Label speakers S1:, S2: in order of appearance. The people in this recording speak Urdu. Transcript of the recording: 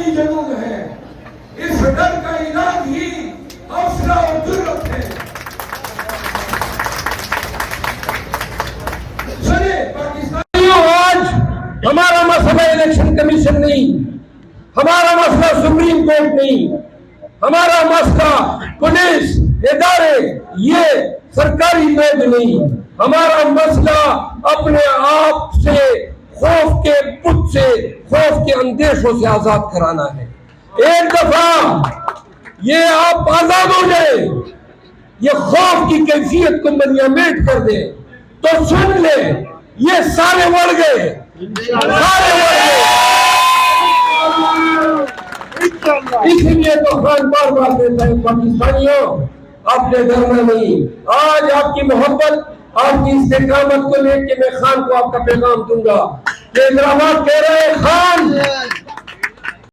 S1: کی جنون ہے، اس ڈر کا علاج ہی حوصلہ اور جرأت ہے۔ پاکستانیوں، آج ہمارا مسئلہ الیکشن کمیشن نہیں، ہمارا مسئلہ سپریم کورٹ نہیں، ہمارا مسئلہ پولیس ادارے یہ سرکاری لوگ نہیں، ہمارا مسئلہ اپنے آپ سے خوف کے پت سے، خوف کے اندیشوں سے آزاد کرانا ہے۔ ایک دفعہ یہ آپ آزاد ہو جائیں، یہ خوف کی کیفیت کو منیمیٹ کر دیں تو سن لیں یہ سارے مر گئے، سارے مر گئے۔ اس لیے تو خان بار بار دیتا ہے پاکستانیوں اپنے گھر میں نہیں۔ آج آپ کی محبت، آپ کی استقامت کو لے کے میں خان کو آپ کا پیغام دوں گا کہ حیدرآباد کہہ رہے ہیں خان